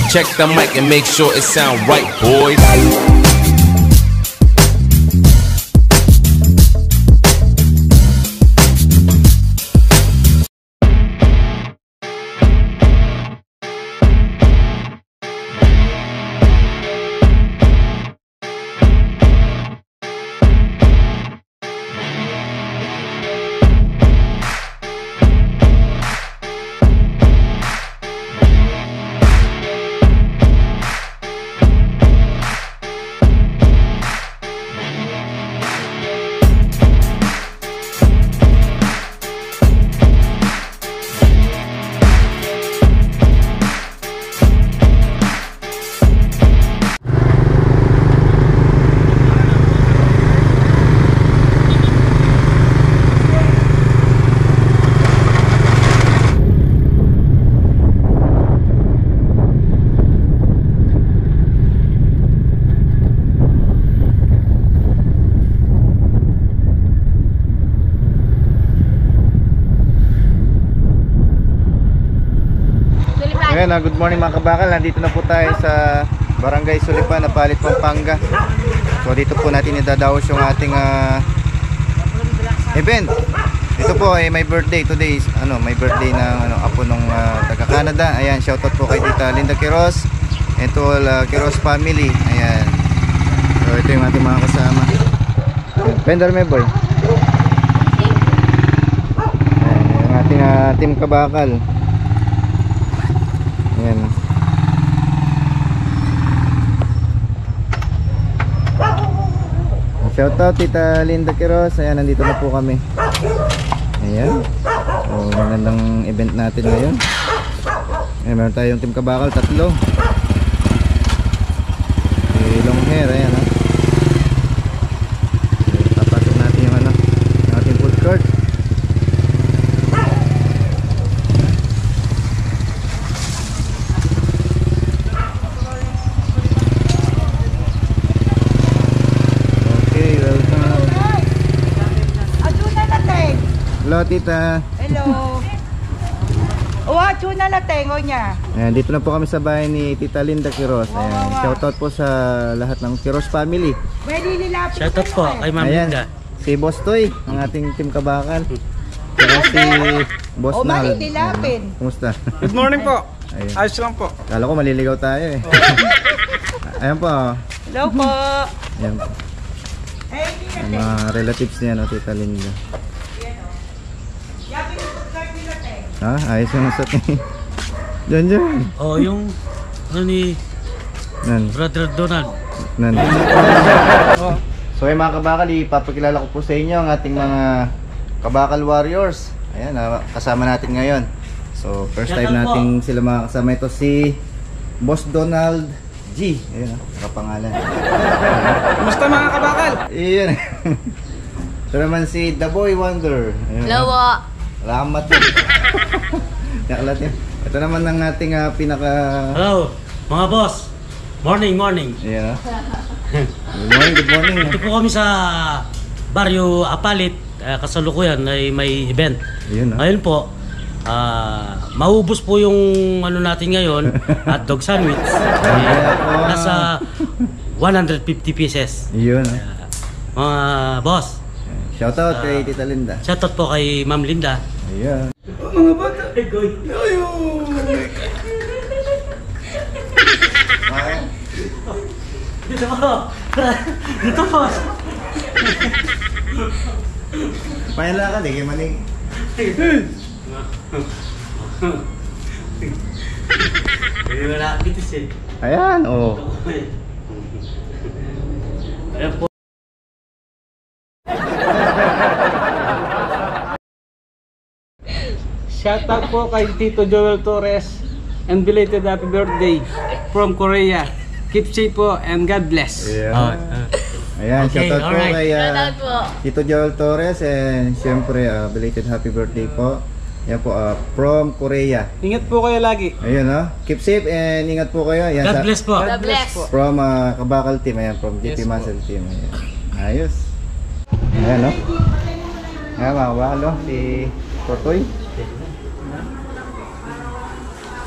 Check the mic and make sure it sound right, boys. Ayan, good morning mga kabakal. Nandito na po tayo sa Barangay Sulipan, Napalit, Pampanga. So dito po natin idadaos yung ating event. Ito po ay my birthday. Today is my birthday ng apo nung taga Canada. Ayan, shoutout po kay Tita Linda Quiroz and to all Quiroz family. Ayan. So ito yung ating mga kasama. Vendor me boy. Ayan, yung ating team kabakal. Ayan. Shoutout Tita Linda Quiroz. Ayan, nandito na po kami. Ayan. So magandang event natin ngayon. Ayan, meron tayong team kabakal, 3. Long hair, ayan ha. Papasok natin yung yung ating food court. Hello tita. Hello. Uwa, tuna na tengo niya. Ayan, dito na po kami sa bahay ni Tita Linda Quiroz. Ayan, shoutout po sa lahat ng Quiroz family. Shoutout po kay Ma'am Linda. Si Boss Toy, ang ating team kabakal. Saka si Boss Nal. Kumusta? Good morning po. Ayun. Ayos lang po. Kala ko maliligaw tayo eh. Ayan po. Hello po. Ayan po. Ang mga relatives niya, no, Tita Linda. Ha? Ayos yung usap ni Diyan. Oh, yung ni Brother Donald. So ay mga kabakal, ipapakilala ko po sa inyo ang ating mga kabakal warriors. Ayan, kasama natin ngayon. So first time nating sila makakasama. Ito si Boss Donald G. Ayun, nakapangalan. Kumusta mga kabakal? Iyan. Ito naman si The Boy Wonder. Hello. Salamat. Nakalat yun. Ito naman ang ating pinaka... Hello, mga boss. Morning. Ayan. Good morning. Ito po kami sa Barrio Apalit. Kasalukuyan ay may event. Ayun, Ngayon po, maubos po yung natin ngayon, hotdog sandwich. Nasa 150 pieces. Yun. Mga boss. Shoutout kay Tita Linda. Shoutout po kay Ma'am Linda. Ayan. Mga bata. Dito po. Dito po. Pahala ka, di kayo maning. Hindi wala kitis eh. Ayan, oh. Ayan po. Shoutout po kay Tito Joel Torres and belated happy birthday from Korea. Keep safe po and God bless. Yeah. Ayan, Okay, shoutout po alright. kay Shoutout po. Tito Joel Torres and syempre belated happy birthday po. Yan po, from Korea. Ingat po kayo lagi. Ayun, keep safe and ingat po kayo. Yan, God bless po. God bless. From Kabakal team, ayan, from JP Yes, Muscle team. Ayan. Ayos. Ayan, no? Ayan, mga kabakal, no? Si Totoy.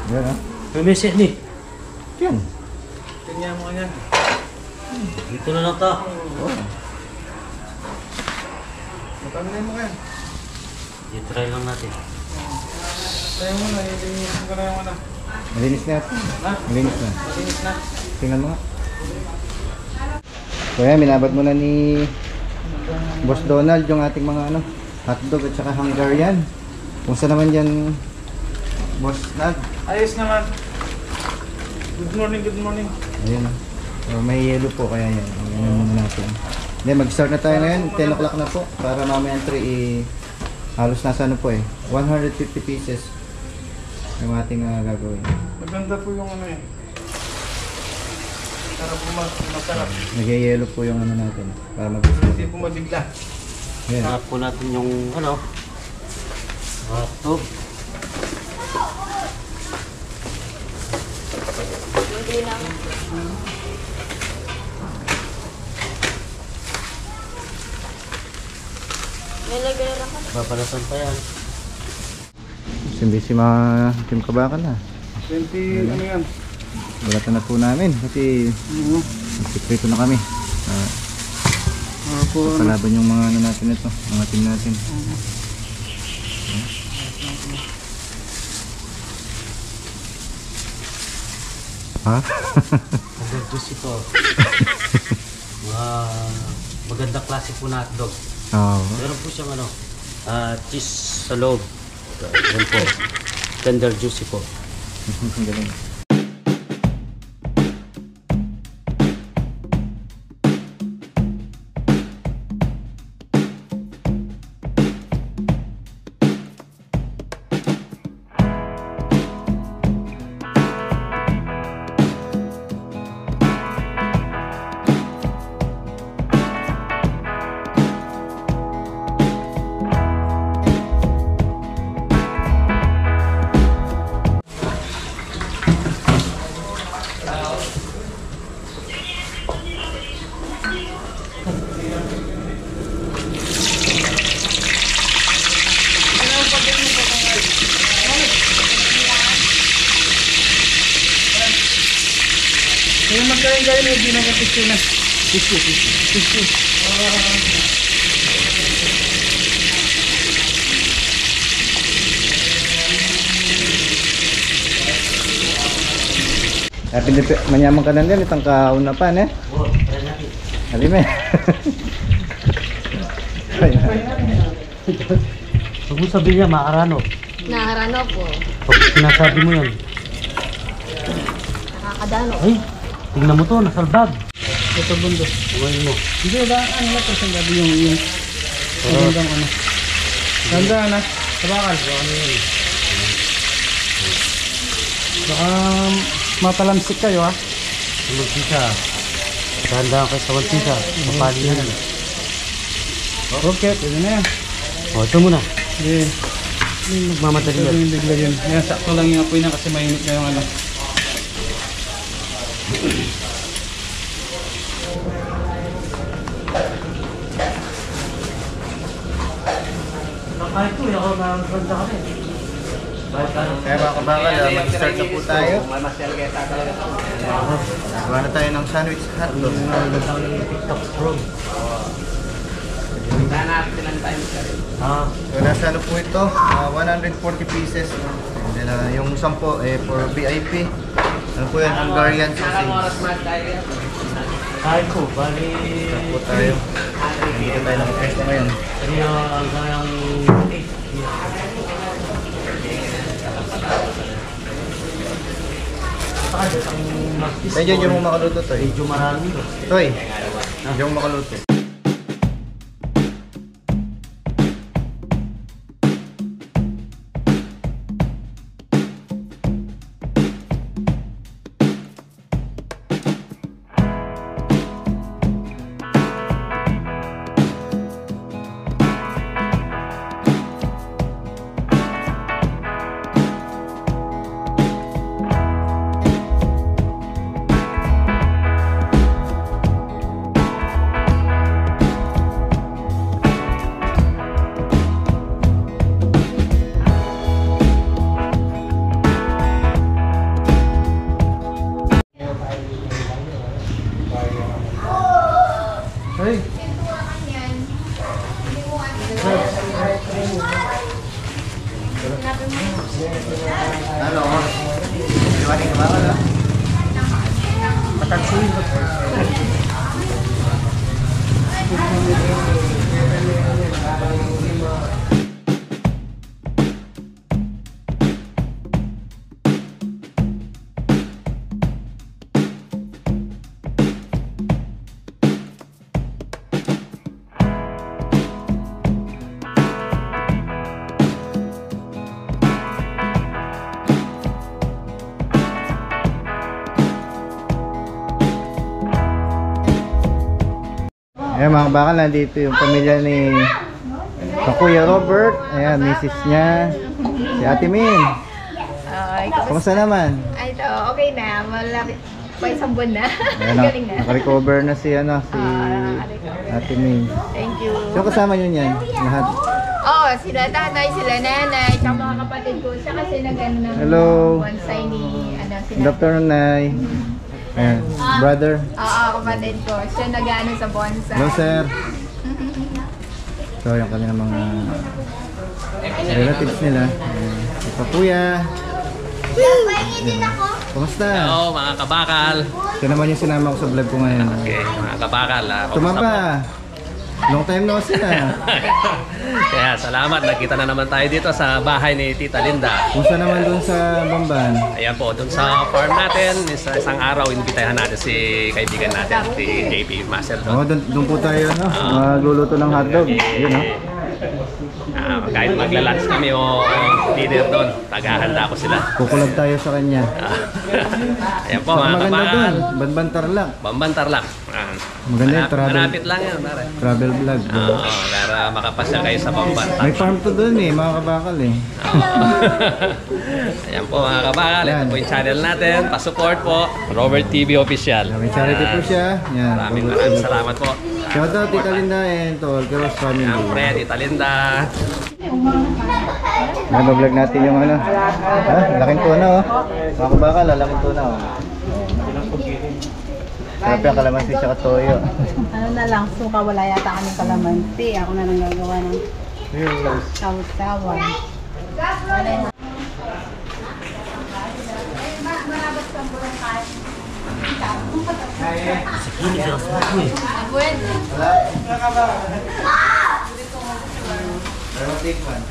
Ayan, no? May message ni. yan. Tingnan mo yan. Dito na lang to. Matamlay mo yan. I-try lang natin. Tayo mo na, ilinisin ko na yung ano. Malinis na. Ha? Malinis na. Malinis na. Tingnan mo nga. Kuya, minabad mo na ni Boss Donald yung ating mga ano, hotdog at saka Hungarian. Kumusta naman yan, Boss Nag? Ayos naman. Good morning, good morning. Ayun. May yellow po kaya yan. Ayan muna natin. Then mag-start na tayo ngayon. 10 o'clock na po. Para mamaya entry halos nasa ano po 150 pieces yung ating gagawin. Maganda po yung ano eh. Sarap po masarap. Nag-yellow po yung ano natin. Para mag-start. Hindi po mabigla. Ayan. Sarap po natin yung ano. Hotdog. Papalasan pa yan. Hindi si mga Team Kabakan na. 20, ano yan? Balatan na po namin kasi sekreto na kami. Po, ano? Palaban yung mga ano natin ito, mga team natin. Ha? Hotdog juice ito. Magandang klase po na hotdog. Oo. Meron po siyang ano, cheese sa loob. Yan po. Tender juicy po. Galing. Yung magkain-kain mo, hindi nag-tissue na. Tissue. Manyaman ka na din, itang kauna pa, ne? Oh, try natin. Halime. Huwag mo sabihin niya, makarano. Naharano po. Pag sinasabi mo yan, Nakakadano. ay, tingnan mo to, nasalbag. Ito bundo. Huwain mo. Hindi ba, ano lang kasi gabi yung magandang ano. Ganda na. Sabakal. Ano yun? Baka matalamsik kayo ha. Sa magsisa. Dahan-dahan kayo sa magsisa. Mapali na yan. Okay, pwede na yan. O, ito muna. Sige. Nagmamadali Ito yan. yung bigla yun. Ayan, sakto lang yung apoy na kasi mainit na yung ano. Kahit ko, ako na-ganda kami. Kaya mga kabakal, mag-start na po tayo. Gawa na tayo ng sandwich hotdog. TikTok scroll. So nasa ano po ito, 140 pieces. And then, yung 10 for VIP. Ano po yan, Hungarian sausage. Kahit ko, bali... Po tayo. Dito tayo nakapresto ngayon. Hanggang 8. Medyo yung makaluto to eh. Medyo marami to. Toy, yung makaluto. Ano? Iwanin ka ba? Ano? Matansuin ko. Ayan mga bakal, nandito yung pamilya ni Kuya Robert. Ayan, misis niya. Si Ate Min. Ay, Kamusta naman? Ay, ito, okay na. Malapit pa isang buwan na. Ayan, Galing na. nakarecover na si Ate Min. Thank you. So kasama nyo niyan? Lahat? Oo, sila tatay, sila nanay, tsaka mga kapatid ko. Siya kasi nag-ano ng Hello. bonsai ni, sila. Good afternoon, Nay. Ayan, brother. Oo, kapatid ko. Siya nag-ano sa bonsai. Hello, sir. So, yung kanilang mga relatives nila. Ito, Kuya. Kumusta? Oo, mga kabakal. Ito naman yung sinama ko sa vlog ko ngayon. Okay, mga kabakal. Tumaba. Long time no see na. Kaya salamat, nakita na naman tayo dito sa bahay ni Tita Linda. Kumusta naman doon sa Bamban? Ayan po, dun sa farm natin, isang araw, inbitahan natin si kaibigan natin, si JP Marcel. Oo, doon po tayo, no? Magluluto ng hotdog. Yun, no? Kahit magla-lunch kami o dinner doon, tagahanda ko sila. Kukulab tayo sa kanya. Ayan po, Saka mga maganda kabakal. doon, Banban Tarlac. Bamban Tarlac. Maganda yung travel. Malapit lang yan, pare. Travel vlog. Oo, para makapasya kayo sa Bamban. May farm to doon eh, mga kabakal eh. Ayan po mga kabakal, ito Yan. po yung channel natin. Pa-support po, Robert TV Official. May charity po siya. Yan. Maraming salamat po. Shout out Tita Linda and to all Keros family. Siyempre, Tita Linda. Nag-vlog natin yung ano. Ha? Laking tuna oh. Mga kabakal, laking tuna oh. Sarap yung kalamansi siya katoyo. Ano na lang, suka, wala yata kaming kalamansi. Ako na lang gagawa ng sausawan. Pero take one.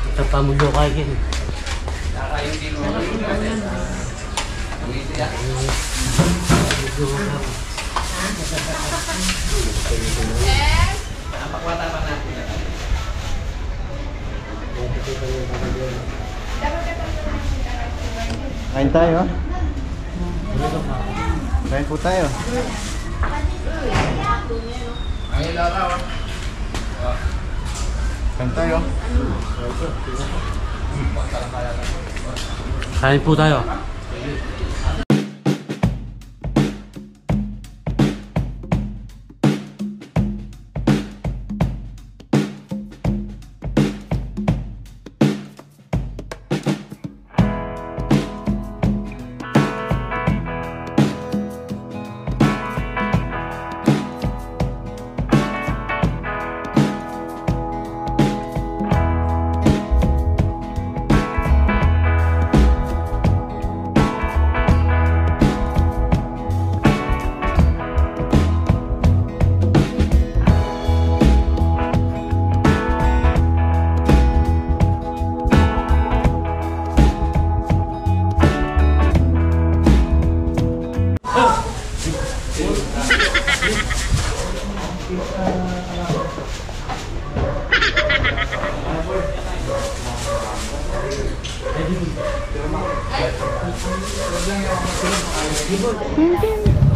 Ito pa mo yung kaya yun. Kain tayo. Kain po tayo. Kain tayo. Kain po tayo.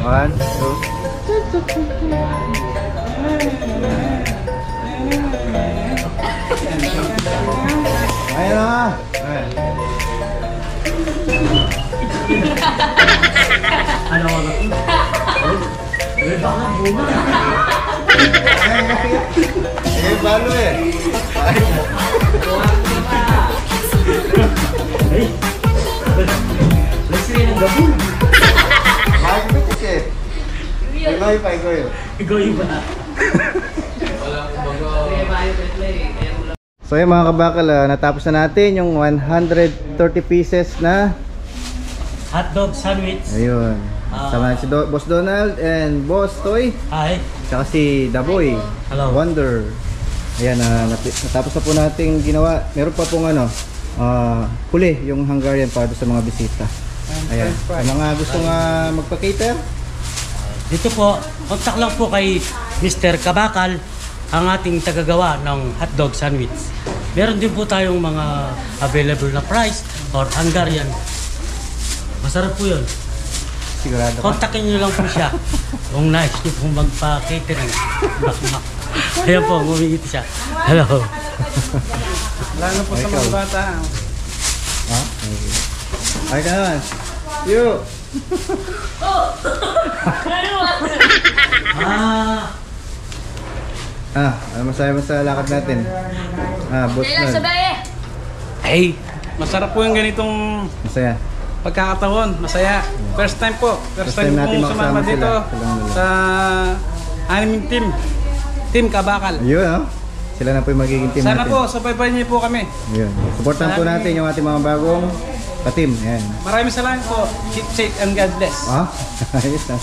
One, two. Ayan na. Ayan. Ano ka na? Eh, balo eh. Daboy. Mahal ko ito chef. Igoy pa, igoy. Igoy ba? So yun mga kabakal, natapos na natin yung 130 pieces na Hotdog sandwich. ayun. Sama si Boss Donald and Boss Toy. Hi. Tsaka si Daboy. Hello. Wonder. Ayan, natapos na po natin ginawa. Meron pa pong huli yung Hungarian para sa mga bisita. Ayan. Sa mga gustong magpa-cater, Dito po, kontak lang po kay Mr. Kabakal, ang ating tagagawa ng hotdog sandwich. Meron din po tayong mga available na price or Hungarian. Masarap po yun. sigurado ka. Kontakin nyo lang po siya kung nais nyo pong magpa-catering. Ayan po, ngumingiti siya. Hello. Lalo po sa mga bata. Ha? Ay ka naman. You! Ano masaya mo sa lakad natin? Boss na. Ay, masarap po yung ganitong Masaya. pagkakataon. Masaya. First time po. First time natin pong sumama makasama dito sila. Silang dalawa. sa anime team. Team Kabakal. Yun, no? Sila na po yung magiging team Sana natin. po, sabay-bayan niyo po kami. Yun. Supportan po natin yung ating mga bagong ka-team. Ayan. Maraming salamat po. Keep safe and God bless. Ayos na.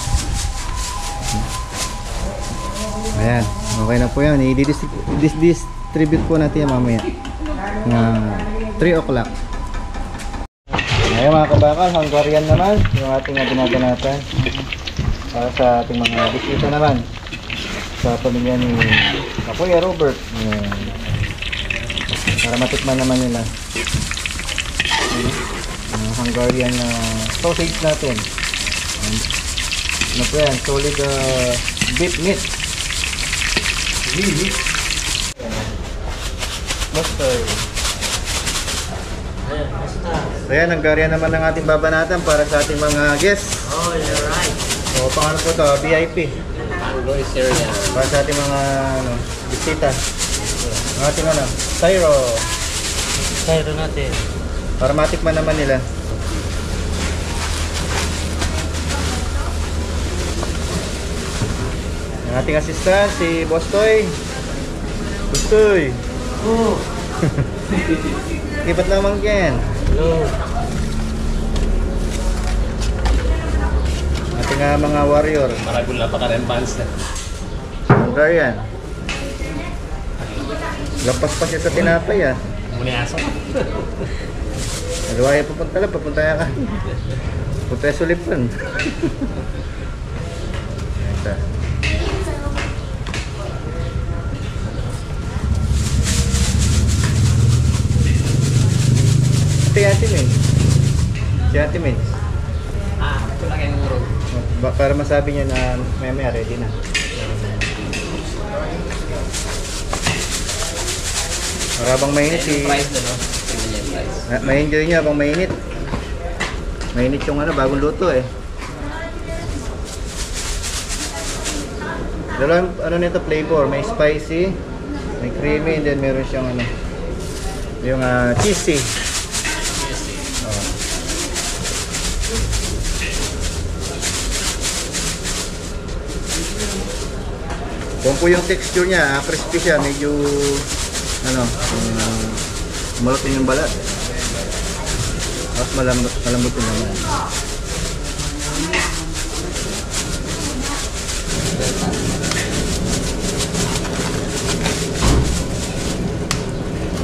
Ayan. Okay na po yan. I-distribute po natin yan mamaya. Na 3 o'clock. Ayan mga kabakal, Hungarian naman. Yung ating binabanatan. Para sa ating mga bisita naman. Sa pamilya ni Kuya Robert. Ayan. Para matikman naman nila. Hungarian sausage natin. Ano po yan? Solid beef meat. Mustard. So yan, Hungarian naman ang ating babanatan para sa ating mga guests. Oh, you're right. So paano po to? VIP. Para sa ating mga bisita. Ang ating Syro. Sayro natin. Para matikman naman nila. Ang ating assistant, si Boss Toy. Boss Toy. Oh, Kibat lamang yan. hello. Ating mga warrior. Maragul na pa ka-advance na. Hungarian. Lampas pa siya sa tinapay Muna aso. Aluwaya papunta lang, papunta ka. Punta sa Sulipan. Ito. Ate Min. Si Ate Min. Ito lang yung room. Para masabi niya na may ready na. Para bang mainit si... Price na, no? Premium price. Ma-enjoy niya bang mainit. Mainit yung bagong luto eh. Dalawang nito flavor, may spicy, may creamy, and then meron siyang yung cheesy. Oh. Kung po yung texture niya, crispy siya, medyo malot yung balat. Tapos malambot yung naman.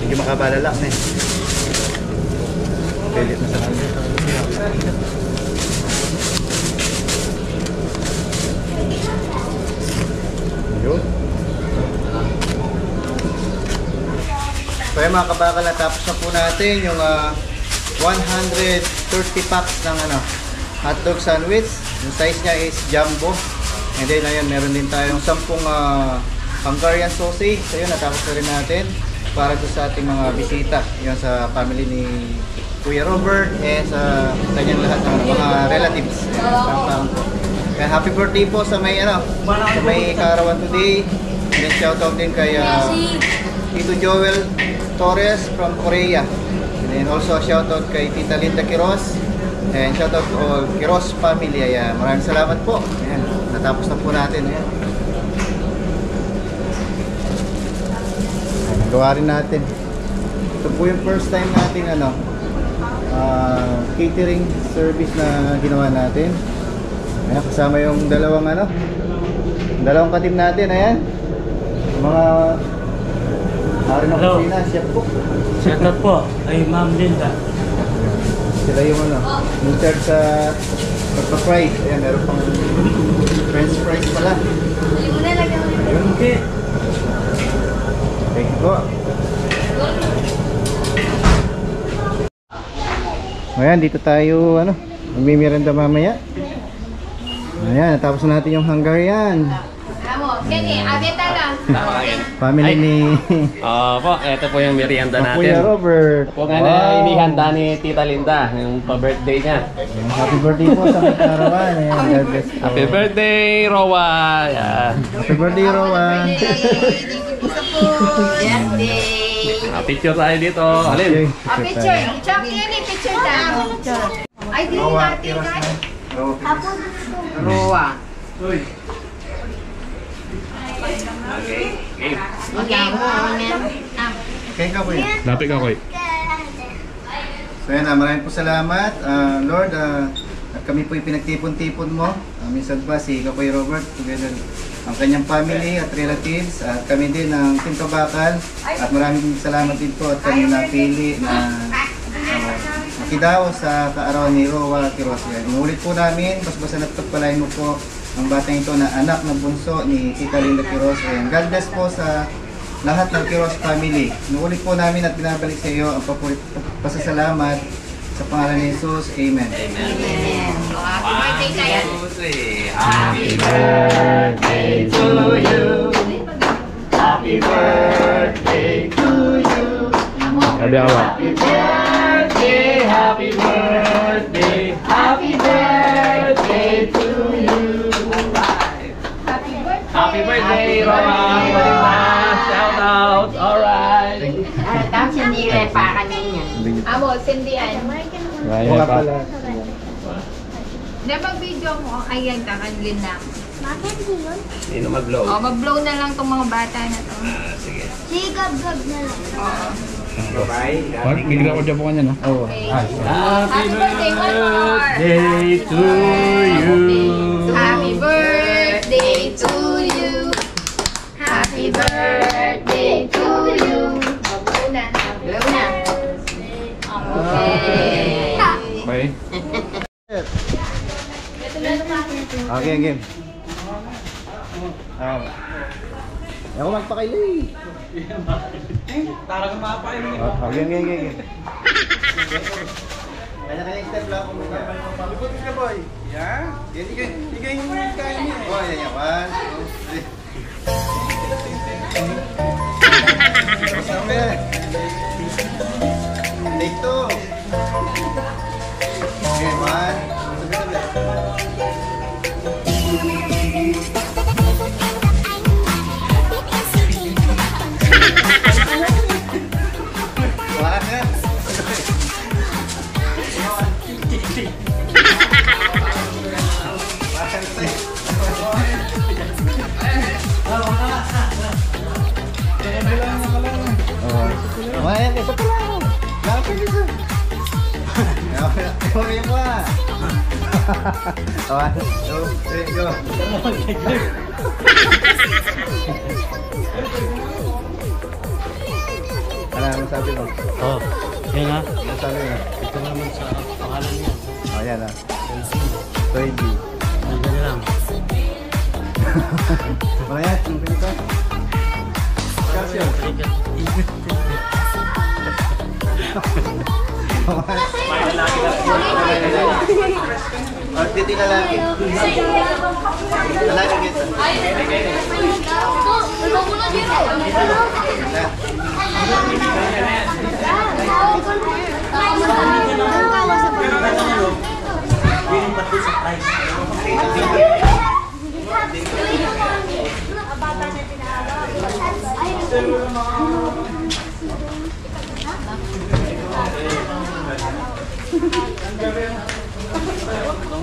Medyo makabalala na eh. Pilit na sa kanya. Yun. So yung mga kabakal, natapos na po natin yung 130 packs ng hotdog sandwich. Yung size niya is jumbo. And then ayun, meron din tayong 10 Hungarian sausage. So yun, natapos na rin natin para sa ating mga bisita. Yun sa family ni Kuya Robert and sa kanyang lahat ng mga relatives. Ayan, kaya happy birthday po sa may sa may kaarawan today. And then shoutout din kay Tito Joel Torres from Korea. And then also shoutout kay Tita Linda Quiroz Ayan, shoutout to all Quiroz family. Ayan, maraming salamat po. Ayan, natapos na po natin. Ayan. Ayan, nagawa rin natin. Ito po yung first time nating catering service na ginawa natin. Ayan, kasama yung dalawang katim natin. Ayan, mga hari ng Hello. kusina, chef po. Shout out po ay Ma'am Linda. Sila yung in charge sa pagpa-fries. Ayan, meron pang french fries pala. Ayun, okay. Thank you po. Ayan, dito tayo magmimiranda mamaya. Ayan, natapos na natin yung Hungarian. Amo, kani, abeta lang. Tama yan. Family Ay. ni Opo, ito po yung merienda Kuya natin. Robert. Ito po nga na inihanda ni Tita Linda, yung pa-birthday niya. Happy birthday po sa may karawan. Ayan, God bless po. Happy birthday, Rowa! Yeah. Happy birthday, Rowan. Birthday. Picture tayo dito. Alin? Picture. Chok, yan eh, picture tayo. Ay, di Rowan, natin Quiroz guys. na. Roa. Okay. Game. Okay. Okay ka, Kuya. Lapit ka, Koy. So yan, maraming po salamat. Lord, at kami po pinagtipon-tipon mo. Minsan pa si Kapoy Robert, together ang kanyang family at relatives, at kami din ng Team Kabakal. At maraming salamat din po at kami napili na makidaos sa kaarawan ni Rowa Quiroz. Inulit po namin, basta na pagpalain mo po ang batang ito na anak ng bunso ni Tita Linda Quiroz. God bless po sa lahat ng Quiroz family. Inuulit po namin at binabalik sa iyo ang pasasalamat sa pangalan ni Jesus. Amen. Happy birthday tayo. Happy birthday to you. Happy birthday to you. Happy birthday, happy birthday, happy birthday to you. Happy birthday, Roma. Shout out. Alright. Tapos hindi rin pa kanina. Amo, sindihan. Mga pala. Na mag-video mo, ayan ka, kanlin lang. Sino mag-blow? O, mag-blow na lang tong mga bata na to. Sige. Sigab-gab na lang. Bigla ko dyan po kanya, no? Oo. Okay. Happy birthday, one more! birthday to you. Happy birthday to you. Happy birthday to you. Blow na. Blow na. Okay. Bye. Okay, game. Ako magpakaili. Talagang mapakain mo. Game. Kanya-kanya step lang kung muna. Lipot ka, boy. Yeah? Higay yung kain niya. Oh, yan. 1, 2, 3. Take 2. Okay, 1. Ayan, isa pa lang. Lapit isa. Okay mo ah. 1, 2, 3, go. Ano sabi mo? Oh, yan ha. Ano sabi mo? Ito naman sa pangalan niya. Oh, yan ah. 20. Nandiyan lang. Mga yan, yung pinito. Calcium. Dito na lagi. Lagi kita.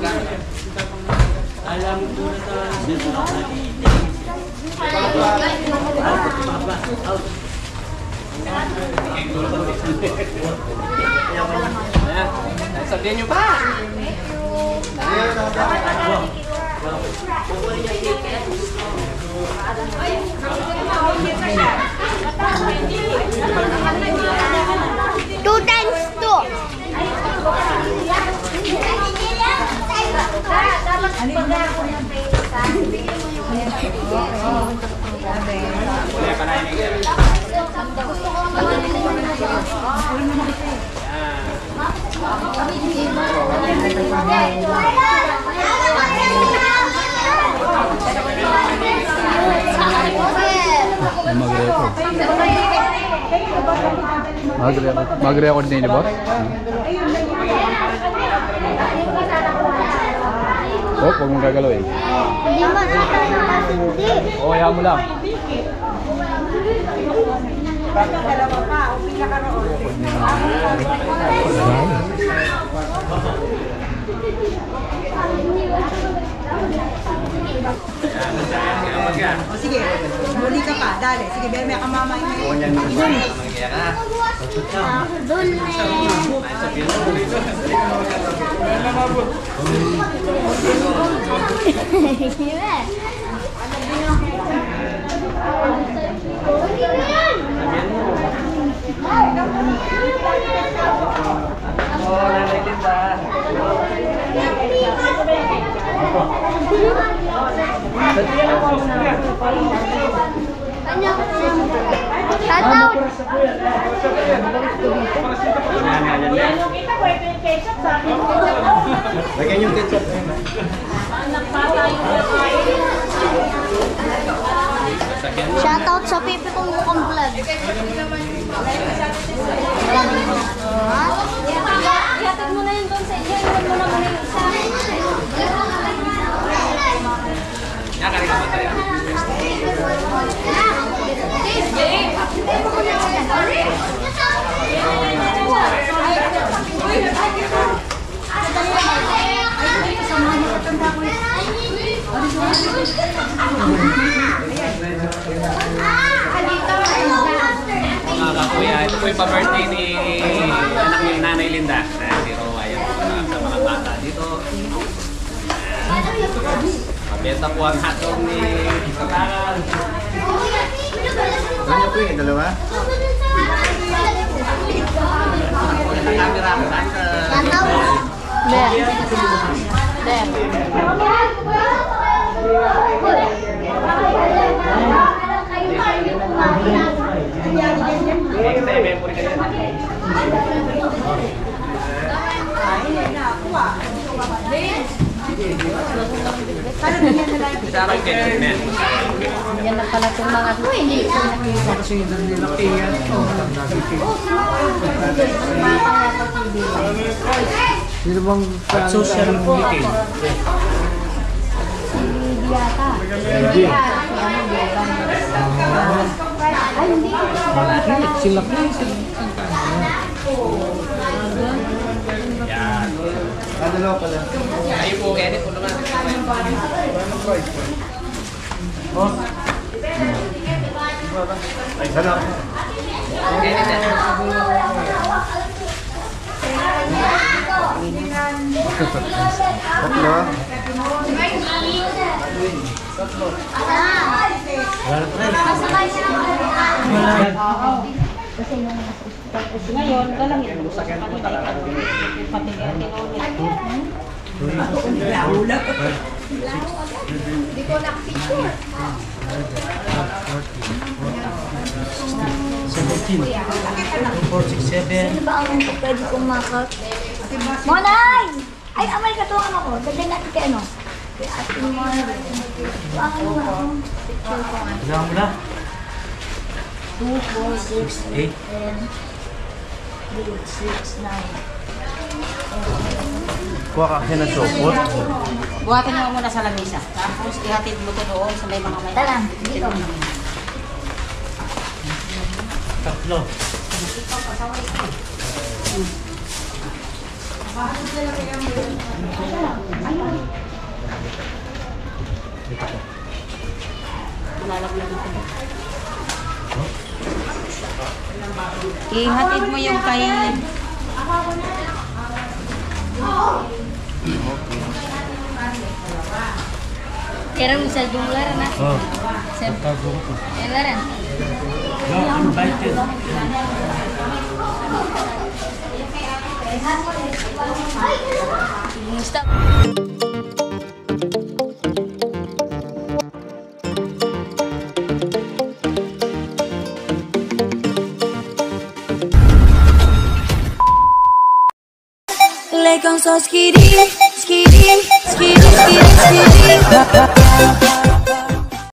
Alam ko na sa Sabihin nyo pa! Two times two. Mag-record din ni boss? Oh, huwag mong gagalawin. Hindi mo hindi. Oh, ayaw mo lang. Sige, muli ka pa. Dali. Sige, may kamamay na yun. Doon na Tataw. Lagyan yung ketchup. Shoutout sa pipi kong mukhang vlog. Ihatid mo na yun doon sa inyo. Iwan mo na muna yung isa. Mga kuya, ito po yung pa-birthday ni anak ni Nanay Linda. Si Roa, yan sa mga bata dito. Pabenta po ang hotdog ni Kabakan. Ano po yung dalawa? Sa camera ko saan ka? Yan na pala itong mga Sino bang at social meeting. sila po? Dalawa pala. Ayun po, edit po naman. Dalawa. Edit yan. Tatlo. Ngayon, dalangin mo sa kanila. Pati nga tinulit. Hindi ko nakapicture. 17, 247. ba ang pwede kong makak? Monay! Ay, amay ka to ano ko. Dagay natin kay ano? Kay ating Monay. Bakit mo ako? Picture ko nga. Ilang mo na? 2, 4, 6, 8. 10, 6, 9. Kuha ka kasi ng sopot. Buhatin mo muna sa lamisa. Tapos ihatid mo to doon sa may mga may... Talang, dito. Tatlo. Ano Ihatid mo yung kay... Kira mo sa junglaran na. Oh, Sa pagkagong ko. junglaran. No, invited. Stop. Lei con so skiri, skiri, skiri.